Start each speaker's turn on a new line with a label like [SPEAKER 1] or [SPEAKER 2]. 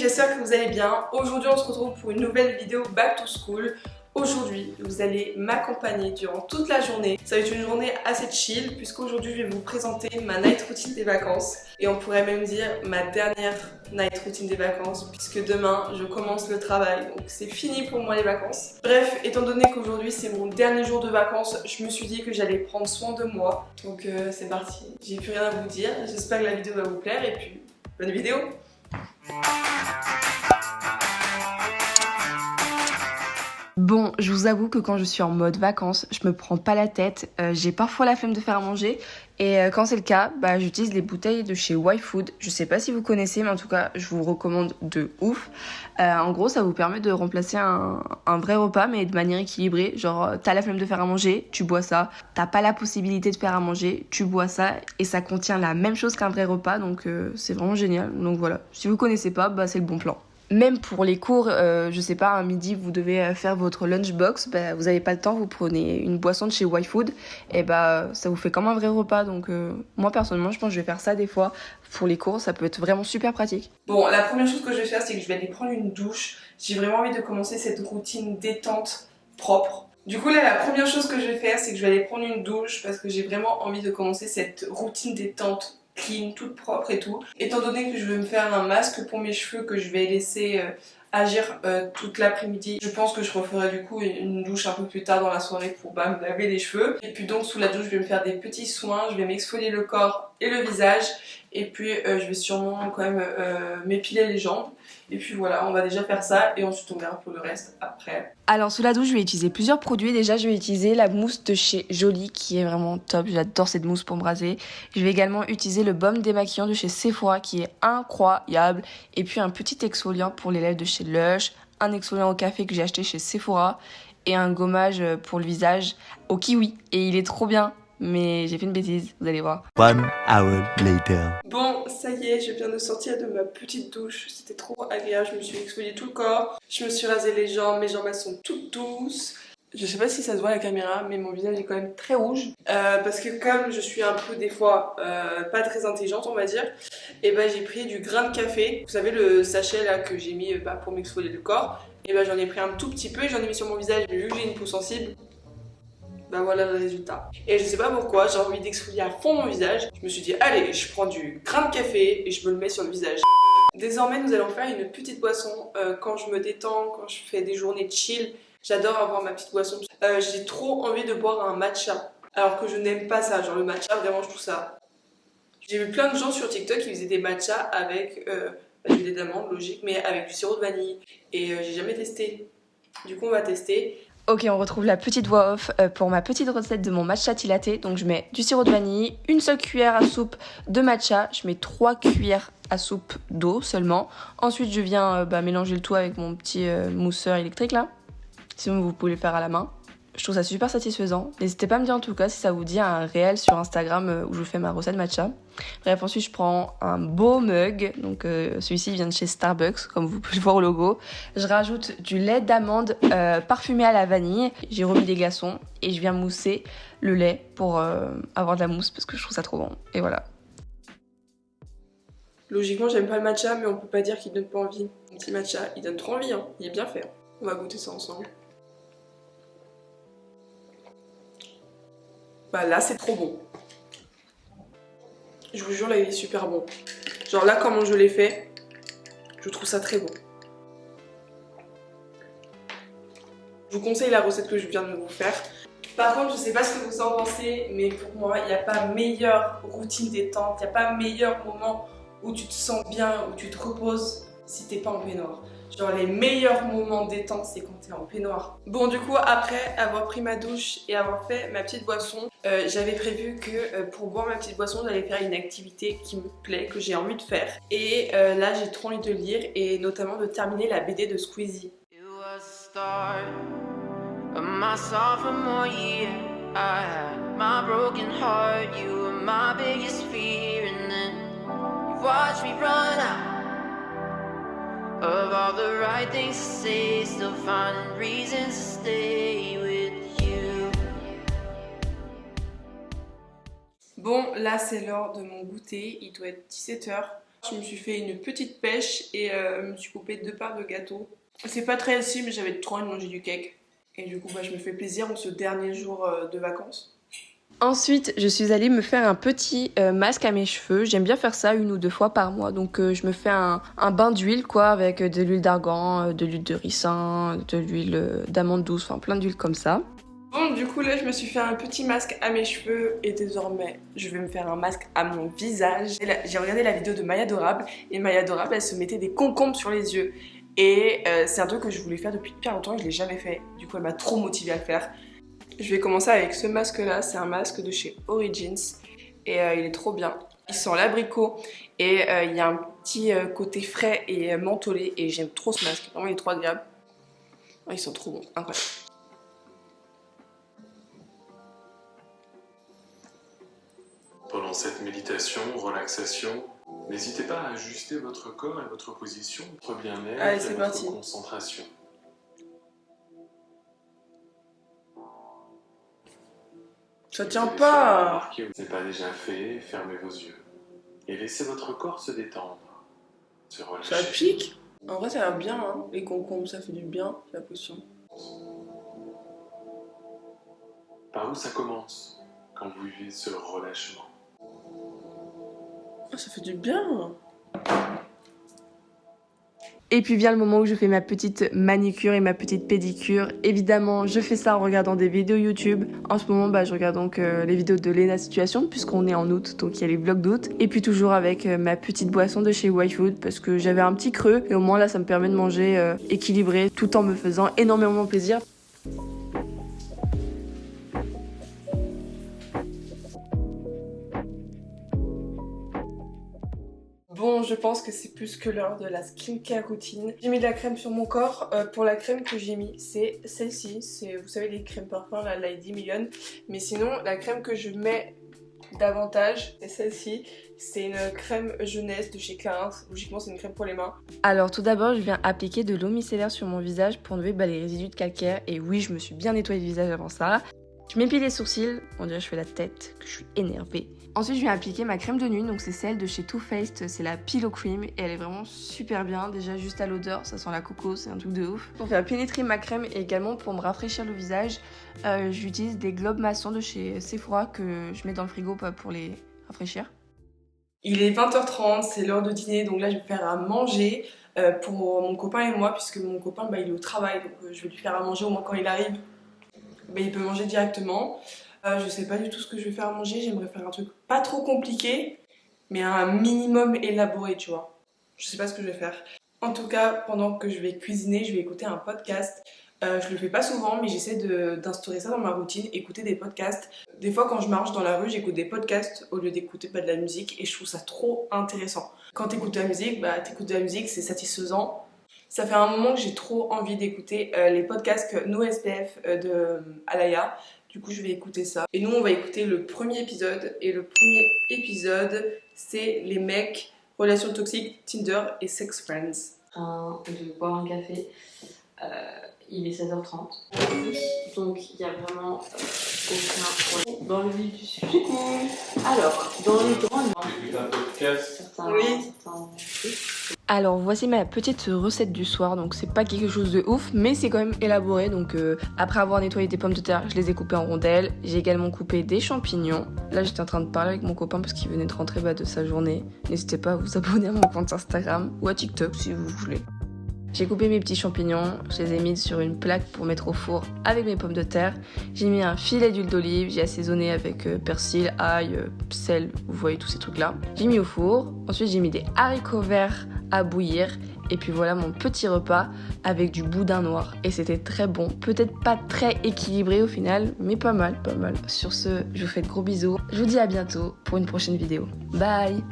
[SPEAKER 1] j'espère que vous allez bien. Aujourd'hui on se retrouve pour une nouvelle vidéo Back to School. Aujourd'hui vous allez m'accompagner durant toute la journée. Ça va être une journée assez chill puisqu'aujourd'hui je vais vous présenter ma night routine des vacances. Et on pourrait même dire ma dernière night routine des vacances puisque demain je commence le travail. Donc c'est fini pour moi les vacances. Bref, étant donné qu'aujourd'hui c'est mon dernier jour de vacances, je me suis dit que j'allais prendre soin de moi. Donc c'est parti, j'ai plus rien à vous dire. J'espère que la vidéo va vous plaire et puis bonne vidéo. Bon, je vous avoue que quand je suis en mode vacances, je me prends pas la tête. J'ai parfois la flemme de faire à manger. Et quand c'est le cas, j'utilise les bouteilles de chez YFood. Je sais pas si vous connaissez, mais en tout cas, je vous recommande de ouf. En gros, ça vous permet de remplacer un vrai repas, mais de manière équilibrée. Genre, t'as la flemme de faire à manger, tu bois ça. T'as pas la possibilité de faire à manger, tu bois ça. Et ça contient la même chose qu'un vrai repas, donc c'est vraiment génial. Donc voilà, si vous connaissez pas, c'est le bon plan. Même pour les cours, je sais pas, à midi vous devez faire votre lunchbox, vous avez pas le temps, vous prenez une boisson de chez YFood et ça vous fait comme un vrai repas. Donc moi personnellement je pense que je vais faire ça des fois pour les cours, ça peut être vraiment super pratique. Bon, la première chose que je vais faire c'est que je vais aller prendre une douche. J'ai vraiment envie de commencer cette routine détente propre. Du coup là la première chose que je vais faire c'est que je vais aller prendre une douche parce que j'ai vraiment envie de commencer cette routine détente clean, toute propre et tout. Étant donné que je vais me faire un masque pour mes cheveux que je vais laisser agir toute l'après-midi, je pense que je referai du coup une douche un peu plus tard dans la soirée pour me laver les cheveux. Et puis donc sous la douche je vais me faire des petits soins, je vais m'exfolier le corps et le visage. Et puis je vais sûrement quand même m'épiler les jambes. Et puis voilà, on va déjà faire ça et ensuite on verra pour le reste après. Alors sous la douche je vais utiliser plusieurs produits. Déjà je vais utiliser la mousse de chez Jolie qui est vraiment top, j'adore cette mousse pour me raser. Je vais également utiliser le baume démaquillant de chez Sephora qui est incroyable. Et puis un petit exfoliant pour les lèvres de chez Lush, un exfoliant au café que j'ai acheté chez Sephora et un gommage pour le visage au kiwi. Et il est trop bien. Mais j'ai fait une bêtise, vous allez voir.
[SPEAKER 2] 1 hour later.
[SPEAKER 1] Bon, ça y est, je viens de sortir de ma petite douche. C'était trop agréable, je me suis exfolié tout le corps. Je me suis rasé les jambes, mes jambes elles sont toutes douces. Je sais pas si ça se voit à la caméra, mais mon visage est quand même très rouge. Parce que comme je suis un peu des fois pas très intelligente on va dire, et j'ai pris du grain de café. Vous savez le sachet là que j'ai mis pour m'exfolier le corps. Et j'en ai pris un tout petit peu et j'en ai mis sur mon visage, mais vu que j'ai une peau sensible, voilà le résultat. Et je sais pas pourquoi, j'ai envie d'exfolier à fond mon visage. Je me suis dit, allez, je prends du grain de café et je me le mets sur le visage. Désormais, nous allons faire une petite boisson. Quand je me détends, quand je fais des journées chill, j'adore avoir ma petite boisson. J'ai trop envie de boire un matcha. Alors que je n'aime pas ça, genre le matcha, vraiment je trouve ça. J'ai vu plein de gens sur TikTok qui faisaient des matchas avec du lait d'amande, logique, mais avec du sirop de vanille. Et j'ai jamais testé. Du coup, on va tester. Ok, on retrouve la petite voix off pour ma petite recette de mon matcha tea latte. Donc je mets du sirop de vanille, une seule cuillère à soupe de matcha, je mets 3 cuillères à soupe d'eau seulement. Ensuite je viens mélanger le tout avec mon petit mousseur électrique là. Sinon vous pouvez le faire à la main. Je trouve ça super satisfaisant. N'hésitez pas à me dire en tout cas si ça vous dit un réel sur Instagram où je fais ma recette matcha. Bref, ensuite je prends un beau mug. Donc celui-ci vient de chez Starbucks, comme vous pouvez le voir au logo. Je rajoute du lait d'amande parfumé à la vanille. J'ai remis des glaçons et je viens mousser le lait pour avoir de la mousse parce que je trouve ça trop bon. Et voilà. Logiquement, j'aime pas le matcha, mais on peut pas dire qu'il donne pas envie. Un petit matcha, il donne trop envie, hein. Il est bien fait. On va goûter ça ensemble. Là c'est trop bon. Je vous jure là il est super bon. Genre là comment je l'ai fait, je trouve ça très bon. Je vous conseille la recette que je viens de vous faire. Par contre je sais pas ce que vous en pensez, mais pour moi il n'y a pas meilleure routine détente, il n'y a pas meilleur moment où tu te sens bien, où tu te reposes si t'es pas en peignoir. Genre les meilleurs moments détente c'est quand t'es en peignoir. Bon du coup après avoir pris ma douche et avoir fait ma petite boisson, j'avais prévu que pour boire ma petite boisson j'allais faire une activité qui me plaît, que j'ai envie de faire. Et là j'ai trop envie de lire et notamment de terminer la BD de Squeezie. Of all the right things to say, still finding reasons to stay with you. Bon, là c'est l'heure de mon goûter, il doit être 17h.
[SPEAKER 3] Je me suis fait une petite pêche et me suis coupé 2 parts de gâteau. C'est pas très healthy mais j'avais trop envie de manger du cake. Et du coup je me fais plaisir en ce dernier jour de vacances.
[SPEAKER 1] Ensuite, je suis allée me faire un petit masque à mes cheveux. J'aime bien faire ça 1 ou 2 fois par mois. Donc je me fais un bain d'huile quoi, avec de l'huile d'argan, de l'huile de ricin, de l'huile d'amande douce, enfin plein d'huile comme ça.
[SPEAKER 3] Bon, du coup là je me suis fait un petit masque à mes cheveux et désormais je vais me faire un masque à mon visage. J'ai regardé la vidéo de Maya Adorable et Maya Adorable elle se mettait des concombres sur les yeux. Et c'est un truc que je voulais faire depuis hyper longtemps et je l'ai jamais fait. Du coup elle m'a trop motivée à le faire. Je vais commencer avec ce masque là, c'est un masque de chez Origins et il est trop bien. Il sent l'abricot et il y a un petit côté frais et mentholé et j'aime trop ce masque. Vraiment il est trop agréable. Oh, ils sont trop bons, incroyable.
[SPEAKER 4] Pendant cette méditation, relaxation, n'hésitez pas à ajuster votre corps et votre position, votre bien-être
[SPEAKER 3] Allez,
[SPEAKER 4] et
[SPEAKER 3] c'est
[SPEAKER 4] votre
[SPEAKER 3] parti.
[SPEAKER 4] concentration.
[SPEAKER 3] Ça tient
[SPEAKER 4] Vous
[SPEAKER 3] pas.
[SPEAKER 4] remarquez, ce n'est pas déjà fait, fermez vos yeux. Et laissez votre corps se détendre, se relâcher.
[SPEAKER 3] Ça pique. En vrai ça va bien hein. Les concombres ça fait du bien, la potion.
[SPEAKER 4] Par où ça commence quand vous vivez ce relâchement?
[SPEAKER 3] Oh, ça fait du bien.
[SPEAKER 1] Et puis vient le moment où je fais ma petite manicure et ma petite pédicure. Évidemment, je fais ça en regardant des vidéos YouTube. En ce moment, je regarde donc les vidéos de Lena Situation, puisqu'on est en août, donc il y a les vlogs d'août. Et puis toujours avec ma petite boisson de chez YFood, parce que j'avais un petit creux. Et au moins là, ça me permet de manger équilibré, tout en me faisant énormément plaisir.
[SPEAKER 3] Bon, je pense que c'est plus que l'heure de la skincare routine. J'ai mis de la crème sur mon corps. Pour la crème que j'ai mis, c'est celle-ci. C'est, vous savez, les crèmes parfum, la Lady Million. Mais sinon, la crème que je mets davantage, c'est celle-ci. C'est une crème jeunesse de chez Clarins. Logiquement, c'est une crème pour les mains.
[SPEAKER 1] Alors tout d'abord, je viens appliquer de l'eau micellaire sur mon visage pour enlever les résidus de calcaire. Et oui, je me suis bien nettoyé le visage avant ça. Je m'épile les sourcils, on dirait que je fais la tête, que je suis énervée. Ensuite, je viens appliquer ma crème de nuit, donc c'est celle de chez Too Faced, c'est la Pillow Cream et elle est vraiment super bien. Déjà juste à l'odeur, ça sent la coco, c'est un truc de ouf. Pour faire pénétrer ma crème et également pour me rafraîchir le visage, j'utilise des globes maçons de chez Sephora que je mets dans le frigo pour les rafraîchir.
[SPEAKER 3] Il est 20h30, c'est l'heure de dîner, donc là je vais faire à manger pour mon copain et moi, puisque mon copain il est au travail, donc je vais lui faire à manger au moins quand il arrive. Il peut manger directement. Je sais pas du tout ce que je vais faire à manger, j'aimerais faire un truc pas trop compliqué, mais un minimum élaboré, tu vois. Je sais pas ce que je vais faire. En tout cas, pendant que je vais cuisiner, je vais écouter un podcast. Je le fais pas souvent, mais j'essaie d'instaurer ça dans ma routine, écouter des podcasts. Des fois, quand je marche dans la rue, j'écoute des podcasts au lieu d'écouter de la musique et je trouve ça trop intéressant. Quand t'écoutes de la musique, t'écoutes de la musique, c'est satisfaisant. Ça fait un moment que j'ai trop envie d'écouter les podcasts NoSPF de Alaya. Du coup, je vais écouter ça. Et nous, on va écouter le premier épisode. Et le premier épisode, c'est les mecs, relations toxiques, Tinder et sex friends.
[SPEAKER 5] De boire un café. Il est 16h30. Donc il n'y a vraiment aucun problème. Dans le vif du sujet. Alors, dans les grandes
[SPEAKER 4] Écoute un podcast.
[SPEAKER 1] Alors voici ma petite recette du soir, donc c'est pas quelque chose de ouf, mais c'est quand même élaboré. Donc après avoir nettoyé des pommes de terre, je les ai coupées en rondelles. J'ai également coupé des champignons. Là j'étais en train de parler avec mon copain parce qu'il venait de rentrer de sa journée. N'hésitez pas à vous abonner à mon compte Instagram ou à TikTok si vous voulez. J'ai coupé mes petits champignons, je les ai mis sur une plaque pour mettre au four avec mes pommes de terre. J'ai mis un filet d'huile d'olive, j'ai assaisonné avec persil, ail, sel, vous voyez tous ces trucs là. J'ai mis au four, ensuite j'ai mis des haricots verts à bouillir. Et puis voilà mon petit repas avec du boudin noir. Et c'était très bon, peut-être pas très équilibré au final, mais pas mal, pas mal. Sur ce, je vous fais de gros bisous. Je vous dis à bientôt pour une prochaine vidéo. Bye!